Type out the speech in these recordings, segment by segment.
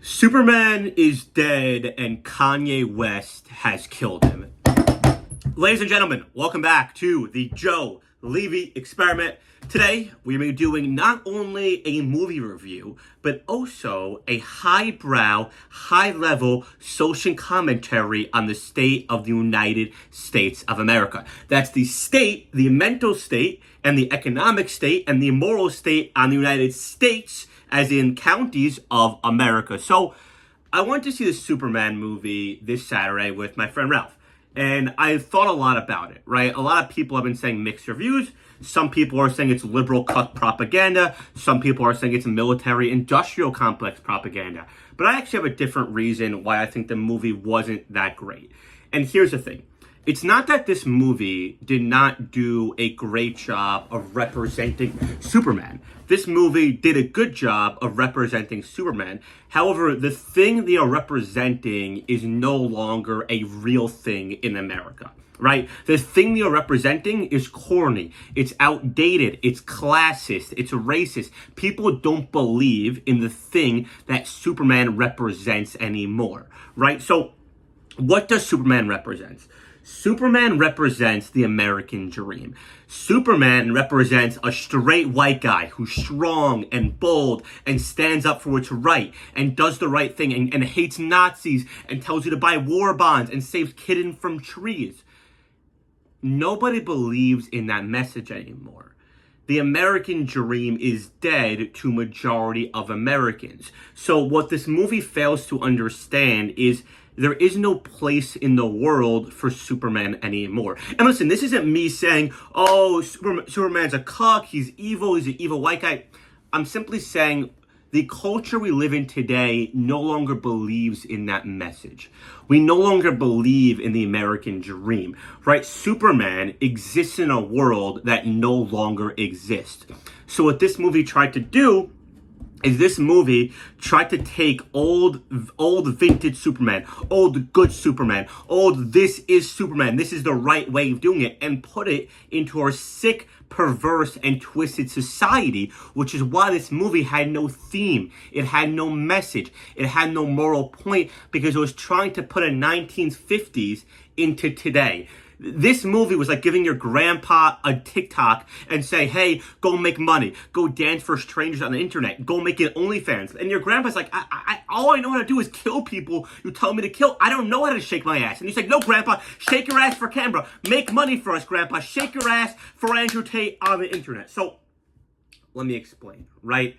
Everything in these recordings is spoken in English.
Superman is dead and Kanye West has killed him. Ladies and gentlemen, welcome back to the Joe Levy Experiment. Today, we're going to be doing not only a movie review, but also a highbrow, high-level social commentary on the state of the United States of America. That's the state, the mental state, and the economic state, and the moral state on the United States, as in counties of America. So, I went to see the Superman movie this Saturday with my friend Ralph. And I thought a lot about it, right? A lot of people have been saying mixed reviews. Some people are saying it's liberal cut propaganda. Some people are saying it's military-industrial complex propaganda. But I actually have a different reason why I think the movie wasn't that great. And here's the thing. It's not that this movie did not do a great job of representing Superman. This movie did a good job of representing Superman. However, the thing they are representing is no longer a real thing in America, right? The thing they are representing is corny. It's outdated. It's classist. It's racist. People don't believe in the thing that Superman represents anymore, right? So what does Superman represent? Superman represents the American dream. Superman represents a straight white guy who's strong and bold and stands up for what's right and does the right thing and hates Nazis and tells you to buy war bonds and saves kittens from trees. Nobody believes in that message anymore. The American dream is dead to majority of Americans. So what this movie fails to understand is there is no place in the world for Superman anymore. And listen, this isn't me saying, oh, Superman's a cuck, he's an evil white guy. I'm simply saying the culture we live in today no longer believes in that message. We no longer believe in the American dream, right? Superman exists in a world that no longer exists. So what this movie tried to do is this movie tried to take old vintage Superman, old good Superman, old this is Superman, this is the right way of doing it, and put it into our sick, perverse, and twisted society, which is why this movie had no theme. It had no message. It had no moral point because it was trying to put a 1950s into today. This movie was like giving your grandpa a TikTok and say, hey, go make money. Go dance for strangers on the internet. Go make it OnlyFans. And your grandpa's like, all I know how to do is kill people you tell me to kill. I don't know how to shake my ass. And he's like, no, grandpa, shake your ass for camera. Make money for us, grandpa. Shake your ass for Andrew Tate on the internet. So let me explain, right?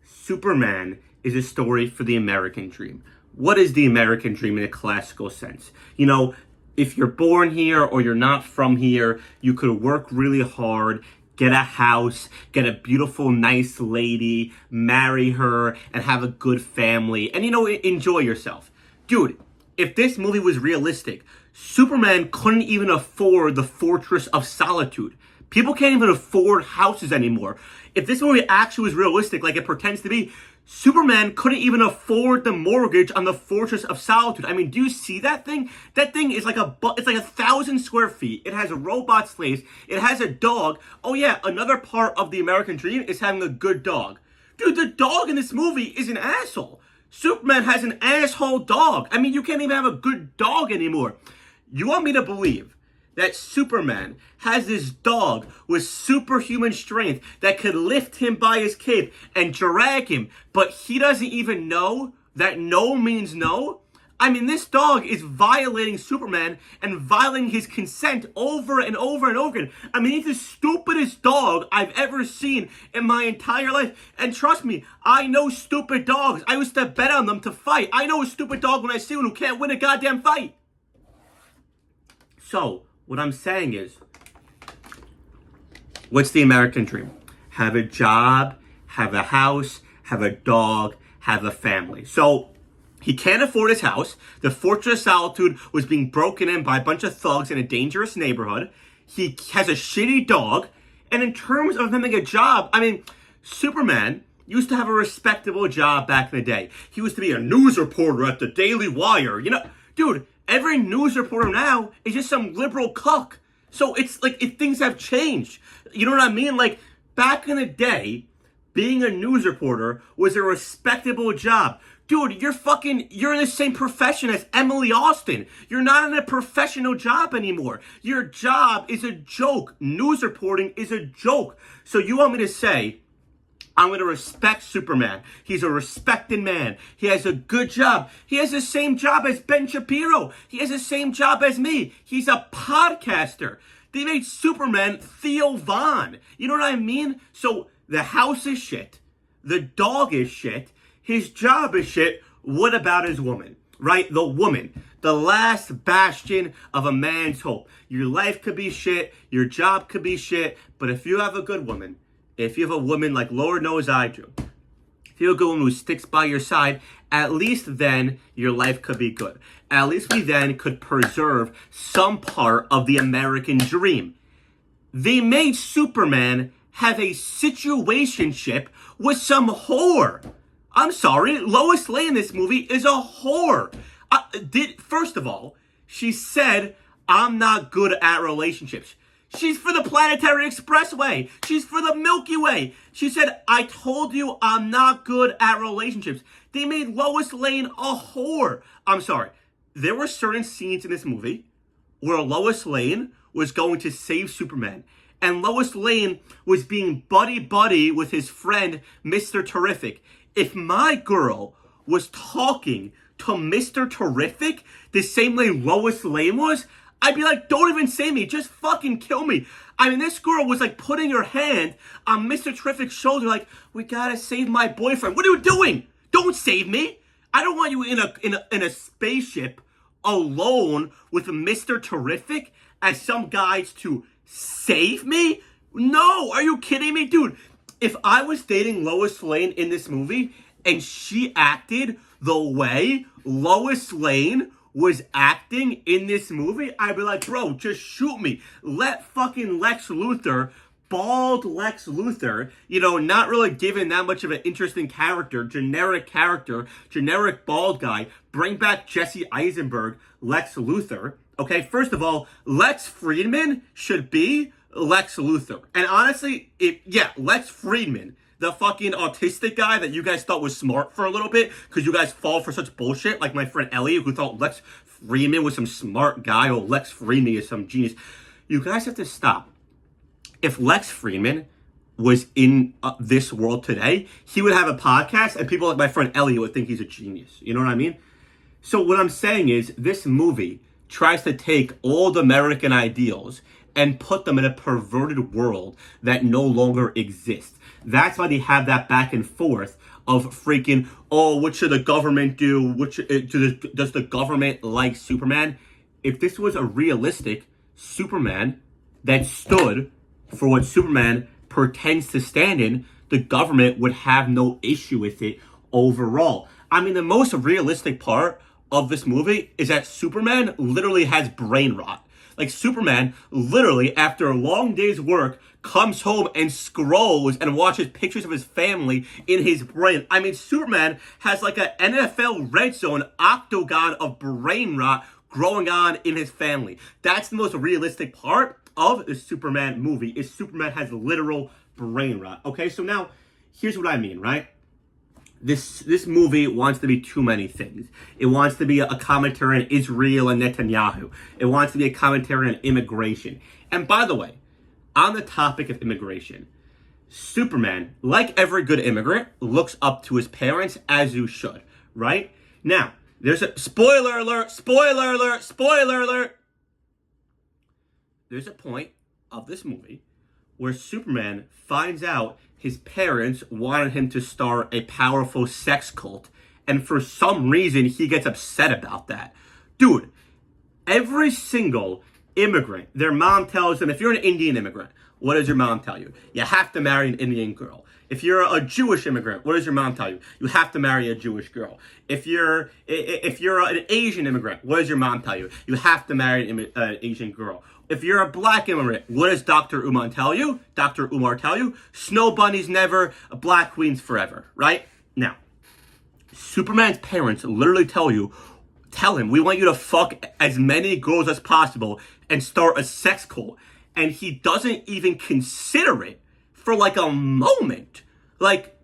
Superman is a story for the American dream. What is the American dream in a classical sense? You know, if you're born here or you're not from here, you could work really hard, get a house, get a beautiful, nice lady, marry her, and have a good family, and, enjoy yourself. Dude, if this movie was realistic, Superman couldn't even afford the Fortress of Solitude. People can't even afford houses anymore. If this movie actually was realistic, like it pretends to be, Superman couldn't even afford the mortgage on the Fortress of Solitude. I mean, do you see that thing? That thing is like it's like 1,000 square feet. It has robot slaves. It has a dog. Oh yeah, another part of the American dream is having a good dog. Dude, the dog in this movie is an asshole. Superman has an asshole dog. I mean, you can't even have a good dog anymore. You want me to believe that Superman has this dog with superhuman strength that could lift him by his cape and drag him, but he doesn't even know that no means no? I mean, this dog is violating Superman and violating his consent over and over and over again. I mean, he's the stupidest dog I've ever seen in my entire life. And trust me, I know stupid dogs. I used to bet on them to fight. I know a stupid dog when I see one who can't win a goddamn fight. So, what I'm saying is, what's the American dream? Have a job, have a house, have a dog, have a family. So he can't afford his house. The Fortress of Solitude was being broken in by a bunch of thugs in a dangerous neighborhood. He has a shitty dog. And in terms of having a job, I mean, Superman used to have a respectable job back in the day. He used to be a news reporter at the Daily Wire. Dude, every news reporter now is just some liberal cuck. So it's like if things have changed. You know what I mean? Like back in the day, being a news reporter was a respectable job. Dude, you're in the same profession as Emily Austin. You're not in a professional job anymore. Your job is a joke. News reporting is a joke. So you want me to say, I'm going to respect Superman. He's a respected man. He has a good job. He has the same job as Ben Shapiro. He has the same job as me. He's a podcaster. They made Superman Theo Von. You know what I mean? So the house is shit. The dog is shit. His job is shit. What about his woman? Right? The woman. The last bastion of a man's hope. Your life could be shit. Your job could be shit. But if you have a good woman, if you have a woman like Lord knows I do, if you have a good woman who sticks by your side, at least then your life could be good. At least we then could preserve some part of the American dream. They made Superman have a situationship with some whore. I'm sorry, Lois Lane in this movie is a whore. First of all, she said, I'm not good at relationships. She's for the Planetary Expressway. She's for the Milky Way. She said, I told you I'm not good at relationships. They made Lois Lane a whore. I'm sorry. There were certain scenes in this movie where Lois Lane was going to save Superman. And Lois Lane was being buddy-buddy with his friend, Mr. Terrific. If my girl was talking to Mr. Terrific the same way Lois Lane was, I'd be like, don't even save me. Just fucking kill me. I mean, this girl was like putting her hand on Mr. Terrific's shoulder like, we gotta save my boyfriend. What are you doing? Don't save me. I don't want you in a spaceship alone with Mr. Terrific as some guys to save me? No, are you kidding me? Dude, if I was dating Lois Lane in this movie and she acted the way Lois Lane was acting in this movie, I'd be like, bro, just shoot me. Let fucking Lex Luthor, bald Lex Luthor, not really given that much of an interesting character, generic bald guy, bring back Jesse Eisenberg, Lex Luthor. Okay, first of all, Lex Freeman should be Lex Luthor. And honestly, Lex Freeman, the fucking autistic guy that you guys thought was smart for a little bit because you guys fall for such bullshit, like my friend Elliot who thought Lex Freeman was some smart guy or Lex Freeman is some genius. You guys have to stop. If Lex Freeman was in this world today, he would have a podcast and people like my friend Elliot would think he's a genius. You know what I mean? So what I'm saying is this movie tries to take old American ideals and put them in a perverted world that no longer exists. That's why they have that back and forth of freaking, what should the government do? Does the government like Superman? If this was a realistic Superman that stood for what Superman pretends to stand in, the government would have no issue with it overall. I mean, the most realistic part of this movie is that Superman literally has brain rot. Like, Superman, literally, after a long day's work, comes home and scrolls and watches pictures of his family in his brain. I mean, Superman has like an NFL red zone octagon of brain rot growing on in his family. That's the most realistic part of the Superman movie, is Superman has literal brain rot. Okay, so now, here's what I mean, right? This movie wants to be too many things. It wants to be a commentary on Israel and Netanyahu. It wants to be a commentary on immigration. And by the way, on the topic of immigration, Superman, like every good immigrant, looks up to his parents, as you should, right? Now, there's a spoiler alert, spoiler alert, spoiler alert. There's a point of this movie where Superman finds out his parents wanted him to start a powerful sex cult, and for some reason he gets upset about that. Dude, every single immigrant, their mom tells them, if you're an Indian immigrant, what does your mom tell you? You have to marry an Indian girl. If you're a Jewish immigrant, what does your mom tell you? You have to marry a Jewish girl. If you're an Asian immigrant, what does your mom tell you? You have to marry an Asian girl. If you're a black immigrant, what does Dr. Umar tell you? Dr. Umar tell you? Snow bunnies never, black queens forever, right? Now, Superman's parents literally tell him, we want you to fuck as many girls as possible and start a sex cult. And he doesn't even consider it for like a moment. Like,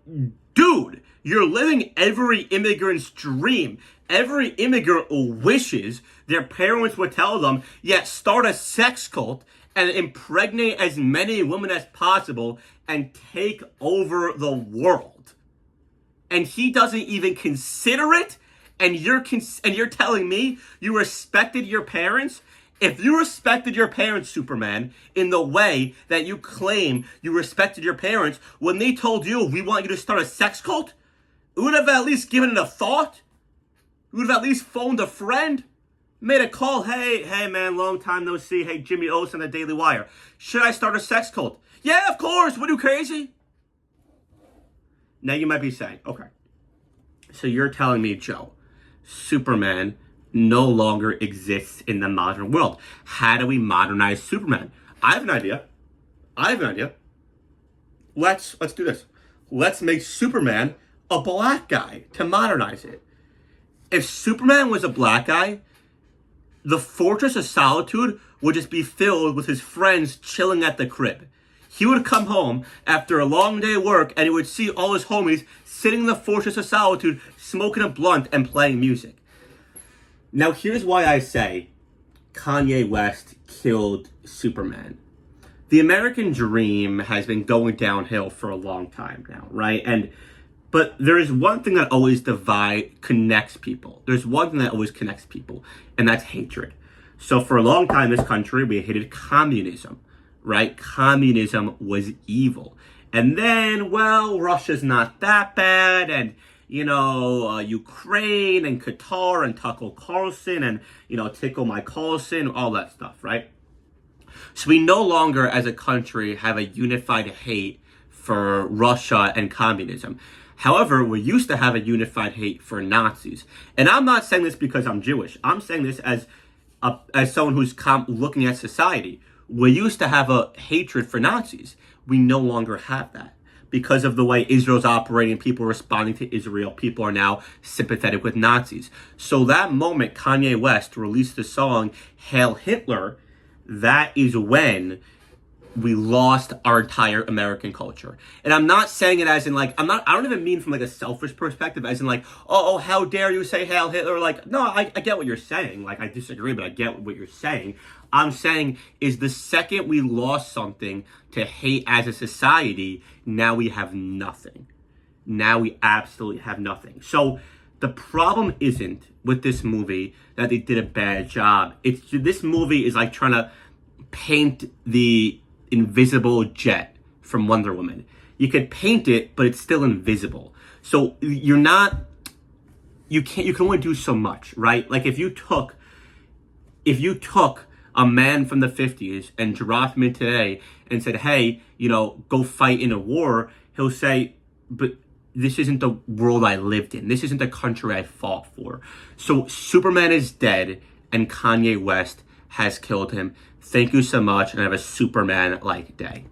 dude, You're living every immigrant's dream. Every immigrant wishes their parents would tell them, yeah, start a sex cult and impregnate as many women as possible and take over the world. And he doesn't even consider it, and you're telling me you respected your parents? If you respected your parents, Superman, in the way that you claim you respected your parents, when they told you, we want you to start a sex cult, you would have at least given it a thought. You would have at least phoned a friend, made a call. Hey man, long time no see. Hey, Jimmy Olsen, the Daily Wire. Should I start a sex cult? Yeah, of course. What, are you crazy? Now you might be saying, okay, so you're telling me, Joe, Superman no longer exists in the modern world. How do we modernize Superman? I have an idea. Let's do this. Let's make Superman a black guy to modernize it. If Superman was a black guy, the Fortress of Solitude would just be filled with his friends chilling at the crib. He would come home after a long day of work and he would see all his homies sitting in the Fortress of Solitude, smoking a blunt and playing music. Now, here's why I say Kanye West killed Superman. The American dream has been going downhill for a long time now, right? But there is one thing that always connects people. There's one thing that always connects people, and that's hatred. So for a long time in this country, we hated communism, right? Communism was evil. And then, well, Russia's not that bad, and Ukraine and Qatar and Tucker Carlson and, Tickle My Carlson, all that stuff, right? So we no longer, as a country, have a unified hate for Russia and communism. However, we used to have a unified hate for Nazis. And I'm not saying this because I'm Jewish. I'm saying this as someone who's looking at society. We used to have a hatred for Nazis. We no longer have that. Because of the way Israel's operating, people responding to Israel, people are now sympathetic with Nazis. So that moment Kanye West released the song Hail Hitler, that is when we lost our entire American culture. And I'm not saying it as in I don't even mean from a selfish perspective, as in oh, how dare you say Hail Hitler? No, I get what you're saying. I disagree, but I get what you're saying. I'm saying is the second we lost something to hate as a society, now we have nothing. Now we absolutely have nothing. So the problem isn't with this movie that they did a bad job. This movie is trying to paint the invisible jet from Wonder Woman. You could paint it, but it's still invisible. So you can only do so much, right? If you took a man from the 50s and dropped him in today and said, hey, go fight in a war, he'll say, but this isn't the world I lived in. This isn't the country I fought for. So Superman is dead and Kanye West has killed him. Thank you so much, and have a Superman-like day.